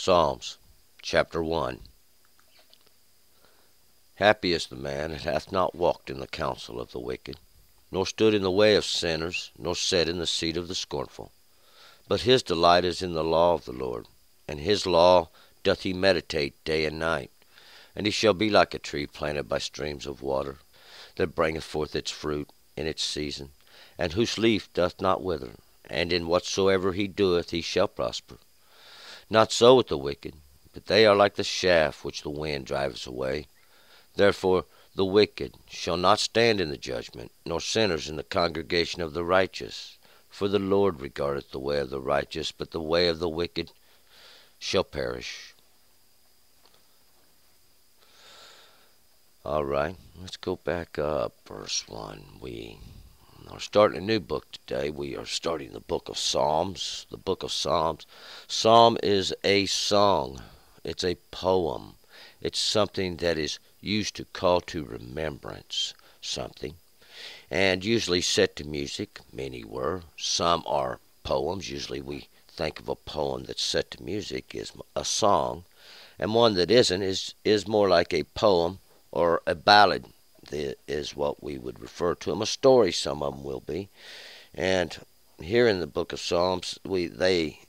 Psalms, chapter 1. Happy is the man that hath not walked in the counsel of the wicked, nor stood in the way of sinners, nor sat in the seat of the scornful. But his delight is in the law of the Lord, and his law doth he meditate day and night. And he shall be like a tree planted by streams of water, that bringeth forth its fruit in its season, and whose leaf doth not wither, and in whatsoever he doeth he shall prosper. Not so with the wicked, but they are like the chaff which the wind driveth away. Therefore the wicked shall not stand in the judgment, nor sinners in the congregation of the righteous. For the Lord regardeth the way of the righteous, but the way of the wicked shall perish. All right, let's go back up. Verse 1. We are starting a new book today. We are starting the book of Psalms. The book of Psalms. Psalm is a song. It's a poem. It's something that is used to call to remembrance something, and usually set to music. Many were. Some are poems. Usually we think of a poem that's set to music as a song, and one that isn't is more like a poem or a ballad. Is what we would refer to them. A story, some of them will be. And here in the book of Psalms, they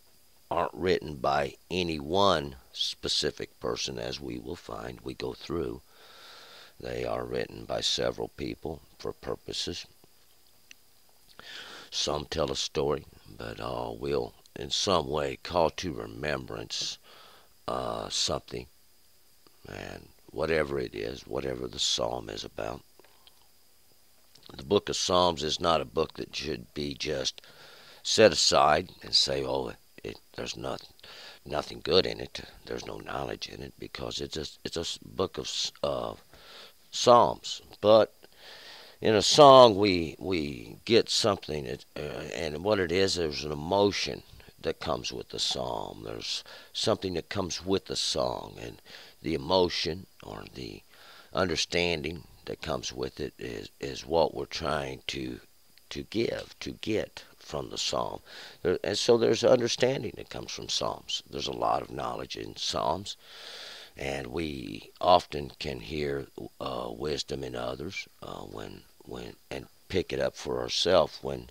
aren't written by any one specific person, as we will find we go through. They are written by several people for purposes. Some tell a story, but all will in some way call to remembrance something, and whatever it is, whatever the psalm is about. The book of Psalms is not a book that should be just set aside and say, oh, there's nothing good in it. There's no knowledge in it, because it's a book of Psalms. But in a song, we get something, and what it is, there's an emotion that comes with the psalm. There's something that comes with the song, and the emotion or the understanding that comes with it is what we're trying to get from the psalm. And so there's understanding that comes from psalms. There's a lot of knowledge in psalms, and we often can hear wisdom in others when and pick it up for ourselves when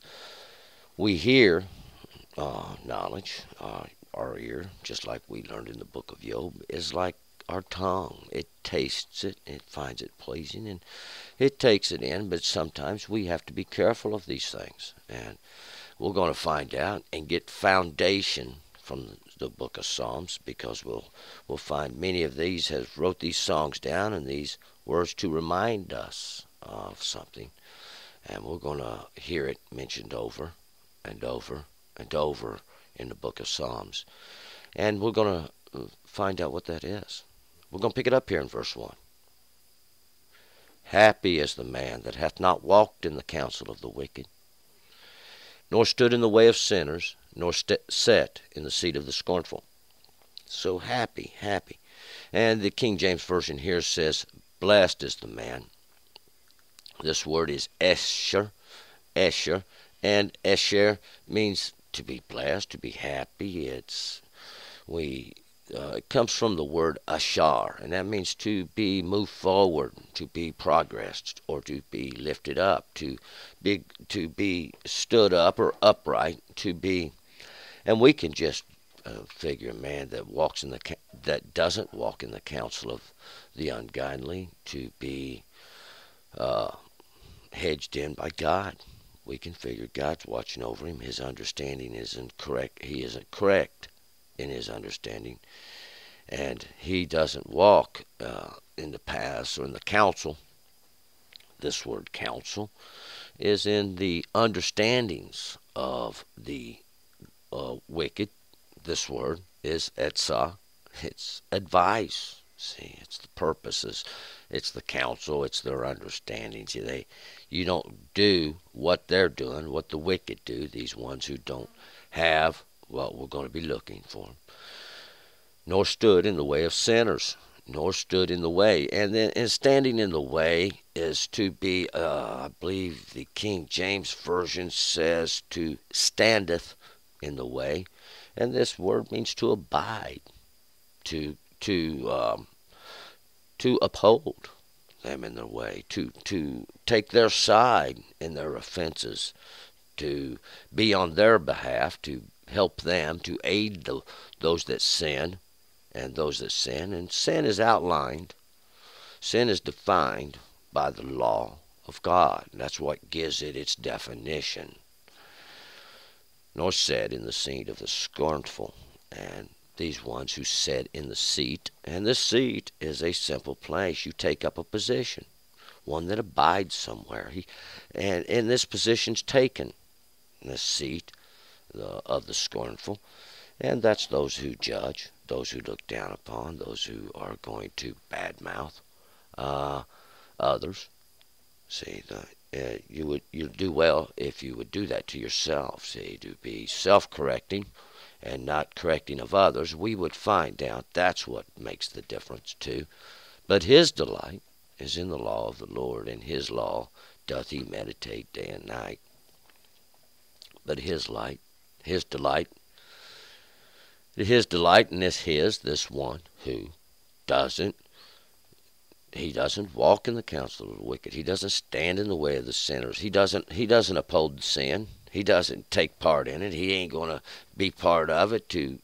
we hear knowledge. Our ear, just like we learned in the book of Job, is like our tongue. It tastes it, it finds it pleasing, and it takes it in. But sometimes we have to be careful of these things, and we're going to find out and get foundation from the book of Psalms, because we'll find many of these have wrote these songs down and these words to remind us of something, and we're going to hear it mentioned over and over and over in the book of Psalms, and we're going to find out what that is. We're going to pick it up here in verse 1. Happy is the man that hath not walked in the counsel of the wicked, nor stood in the way of sinners, nor sat in the seat of the scornful. So happy. And the King James Version here says, blessed is the man. This word is esher, and esher means to be blessed, to be happy. It comes from the word ashar, and that means to be moved forward, to be progressed, or to be lifted up, to be stood up or upright, to be. And we can just figure a man that doesn't walk in the counsel of the ungodly, to be hedged in by God. We can figure God's watching over him. His understanding isn't correct. He isn't correct in his understanding, and he doesn't walk in the paths or in the counsel. This word counsel is in the understandings of the wicked. This word is etzah. It's advice. See, it's the purposes. It's the counsel. It's their understanding. See, you don't do what they're doing, what the wicked do, these ones who don't have what we're going to be looking for. Nor stood in the way of sinners, nor stood in the way. And then standing in the way is to be, I believe the King James Version says to standeth in the way. And this word means to abide. to to um, to uphold them in their way, to take their side in their offenses, to be on their behalf, to help them, to aid those that sin and those that sin. And sin is outlined, sin is defined by the law of God. And that's what gives it its definition. Nor said in the seat of the scornful, and these ones who sit in the seat. And this seat is a simple place. You take up a position, one that abides somewhere. And this position's taken, this seat of the scornful. And that's those who judge, those who look down upon, those who are going to badmouth others. See, you'd do well if you would do that to yourself. See, to be self-correcting and not correcting of others. We would find out that's what makes the difference too. But his delight is in the law of the Lord, and his law doth he meditate day and night. But his delight, and this one who doesn't. He doesn't walk in the counsel of the wicked. He doesn't stand in the way of the sinners. He doesn't uphold the sin. He doesn't take part in it. He ain't going to be part of it to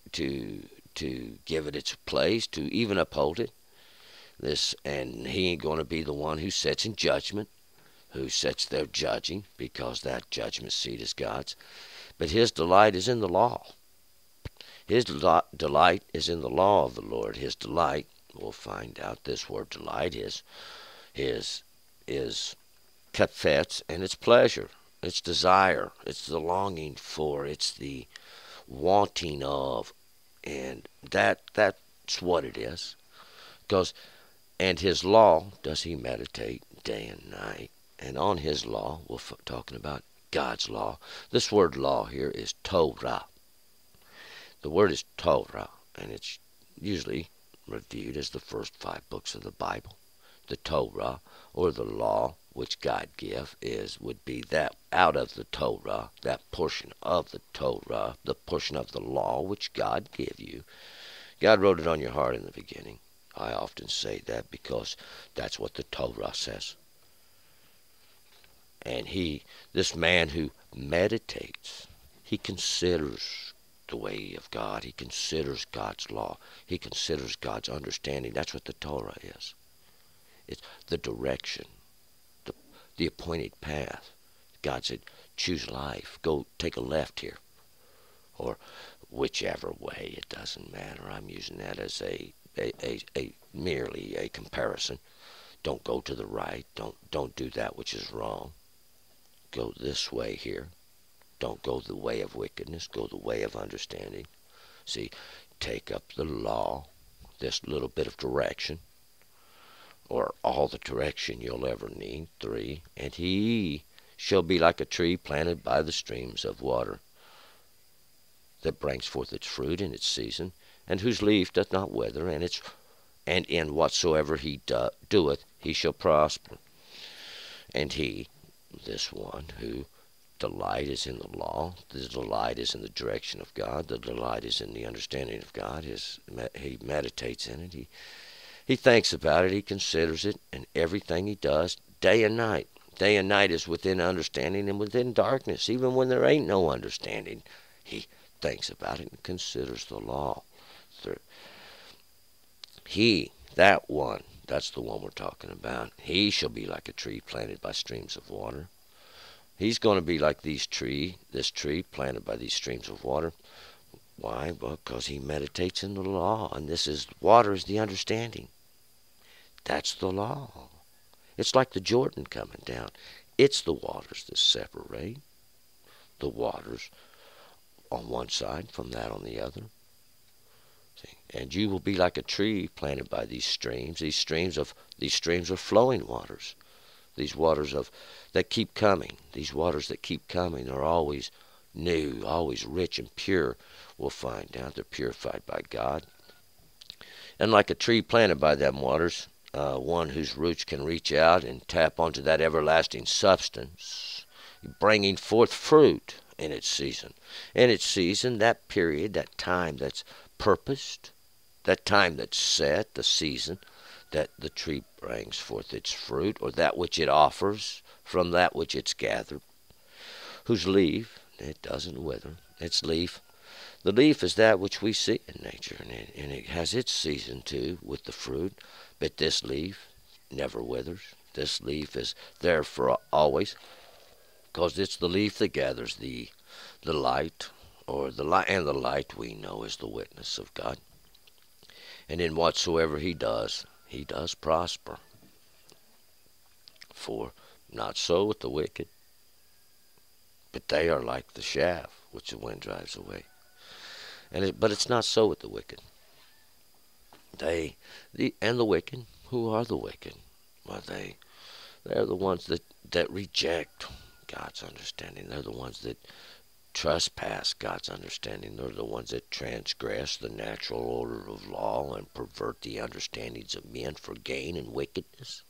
give it its place, to even uphold it. And he ain't going to be the one who sits in judgment, who sits there judging, because that judgment seat is God's. But his delight is in the law. His delight is in the law of the Lord. His delight, we'll find out this word delight is chafetz, and it's pleasure, it's desire, it's the longing for, it's the wanting of, and that's what it is. And his law does he meditate day and night, and on his law, we're talking about God's law. This word law here is Torah. The word is Torah, and it's usually reviewed as the first 5 books of the Bible. The Torah, or the law which God give, would be that out of the Torah, that portion of the Torah, the portion of the law which God gave you. God wrote it on your heart in the beginning. I often say that because that's what the Torah says. And this man who meditates, he considers the way of God. He considers God's law. He considers God's understanding. That's what the Torah is. It's the direction, the appointed path. God said, choose life. Go take a left here. Or whichever way, it doesn't matter. I'm using that as merely a comparison. Don't go to the right. Don't do that which is wrong. Go this way here. Don't go the way of wickedness. Go the way of understanding. See, take up the law, this little bit of direction, or all the direction you'll ever need. 3, and he shall be like a tree planted by the streams of water, that brings forth its fruit in its season, and whose leaf doth not wither, and in whatsoever he doeth, he shall prosper. And this one who delight is in the law, the delight is in the direction of God, the delight is in the understanding of God. He meditates in it, he thinks about it, he considers it, and everything he does, day and night. Day and night is within understanding and within darkness. Even when there ain't no understanding, he thinks about it and considers the law. That one, that's the one we're talking about. He shall be like a tree planted by streams of water. He's going to be like this tree planted by these streams of water. Why? Well, because he meditates in the law, and water is the understanding. That's the law. It's like the Jordan coming down. It's the waters that separate the waters on one side from that on the other. See? And you will be like a tree planted by these streams. These streams are flowing waters. These waters that keep coming. These waters that keep coming are always new, always rich and pure. We'll find out they're purified by God. And like a tree planted by them waters, one whose roots can reach out and tap onto that everlasting substance, bringing forth fruit in its season. In its season, that period, that time that's purposed, that time that's set, the season, that the tree brings forth its fruit, or that which it offers from that which it's gathered, whose leaf, it doesn't wither, its leaf. The leaf is that which we see in nature, and it has its season too with the fruit, but this leaf never withers. This leaf is there for always, because it's the leaf that gathers the light, or the light, and the light we know is the witness of God. And in whatsoever he does prosper. For not so with the wicked, but they are like the chaff which the wind drives away. But it's not so with the wicked. And the wicked, who are the wicked? Well, they're the ones that reject God's understanding. They're the ones that trespass God's understanding. They're the ones that transgress the natural order of law and pervert the understandings of men for gain and wickedness.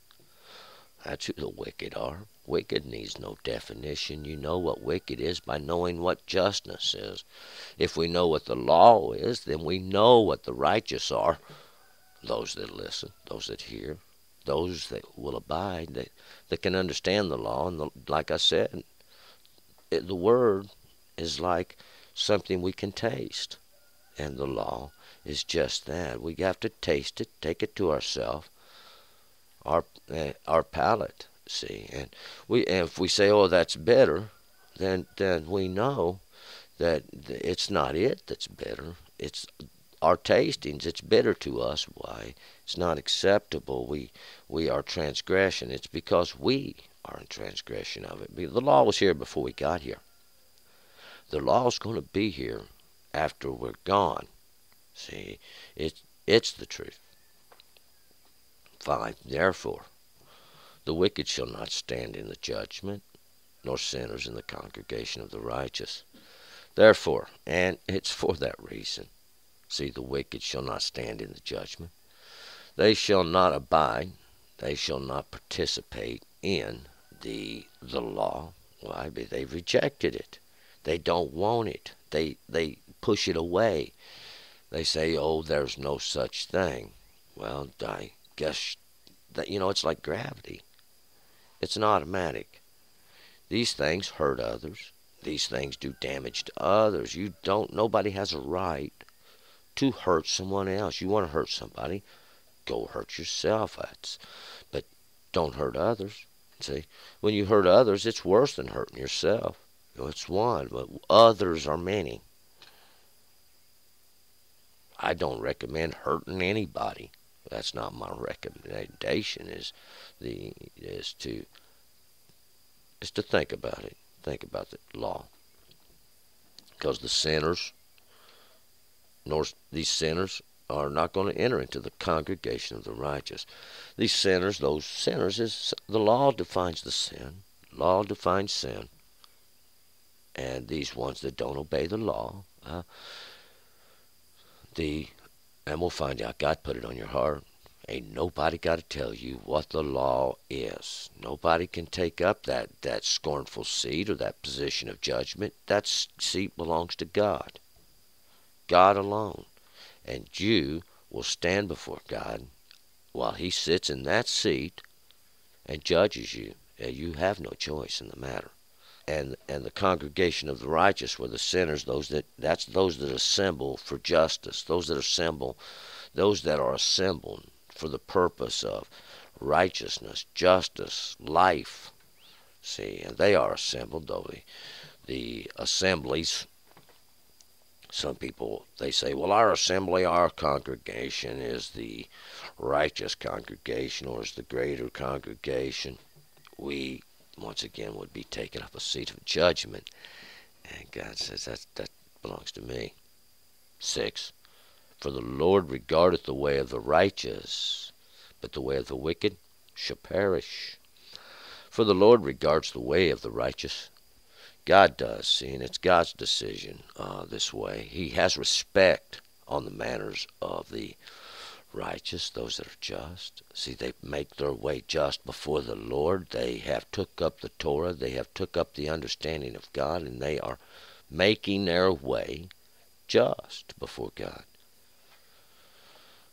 That's who the wicked are. Wicked needs no definition. You know what wicked is by knowing what justness is. If we know what the law is, then we know what the righteous are. Those that listen, those that hear, those that will abide, that can understand the law. And like I said, the word is like something we can taste. And the law is just that. We have to taste it, take it to ourselves, our palate, see. And if we say, oh, that's better, then we know that it's not it that's bitter. It's our tastings. It's bitter to us. Why? It's not acceptable. We are transgression. It's because we are in transgression of it. The law was here before we got here. The law is going to be here after we're gone. See, it's the truth. 5. Therefore, the wicked shall not stand in the judgment, nor sinners in the congregation of the righteous. Therefore, and it's for that reason, see, the wicked shall not stand in the judgment. They shall not abide. They shall not participate in the law. Why? They've rejected it. They don't want it. They push it away. They say, oh, there's no such thing. Well, I guess that, it's like gravity. It's an automatic. These things hurt others. These things do damage to others. Nobody has a right to hurt someone else. You want to hurt somebody, go hurt yourself. But don't hurt others. See, when you hurt others, it's worse than hurting yourself. It's one, but others are many. I don't recommend hurting anybody. That's not my recommendation. Is to think about it. Think about the law, because these sinners are not going to enter into the congregation of the righteous. These sinners, those sinners, is the law defines the sin. Law defines sin. And these ones that don't obey the law, and we'll find out, God put it on your heart. Ain't nobody got to tell you what the law is. Nobody can take up that scornful seat or that position of judgment. That seat belongs to God. God alone. And you will stand before God while he sits in that seat and judges you. And you have no choice in the matter. And the congregation of the righteous were the sinners, those that assemble for justice, those that are assembled for the purpose of righteousness, justice, life. See, and they are assembled, though the assemblies, some people, they say, well, our assembly, our congregation is the righteous congregation, or is the greater congregation. We, once again, would be taking up a seat of judgment. And God says that belongs to me. 6. For the Lord regardeth the way of the righteous, but the way of the wicked shall perish. For the Lord regards the way of the righteous. God does, see, and it's God's decision this way. He has respect on the manners of the righteous, those that are just. See, they make their way just before the Lord. They have took up the Torah. They have took up the understanding of God, and they are making their way just before God.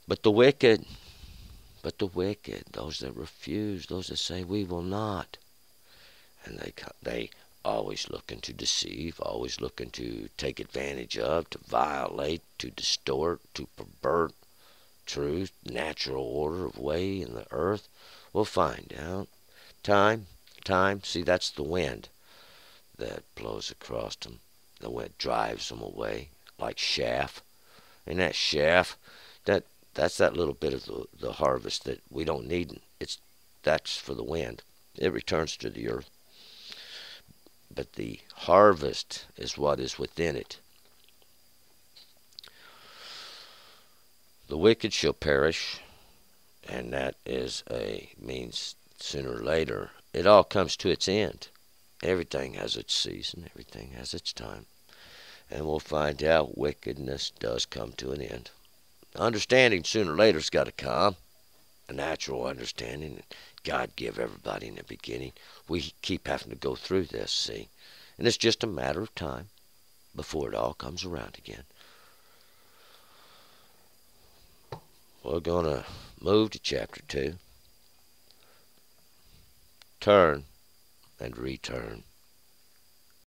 But the wicked, those that refuse, those that say we will not, and they always looking to deceive, always looking to take advantage of, to violate, to distort, to pervert truth, natural order of way in the earth. We'll find out. Time, see, that's the wind that blows across them. The wind drives them away like chaff. And that chaff, that's that little bit of the harvest that we don't need. That's for the wind. It returns to the earth. But the harvest is what is within it. The wicked shall perish, and that means sooner or later it all comes to its end. Everything has its season, everything has its time. And we'll find out wickedness does come to an end. Understanding sooner or later's got to come. A natural understanding that God give everybody in the beginning. We keep having to go through this, see? And it's just a matter of time before it all comes around again. We're going to move to chapter 2. Turn and return.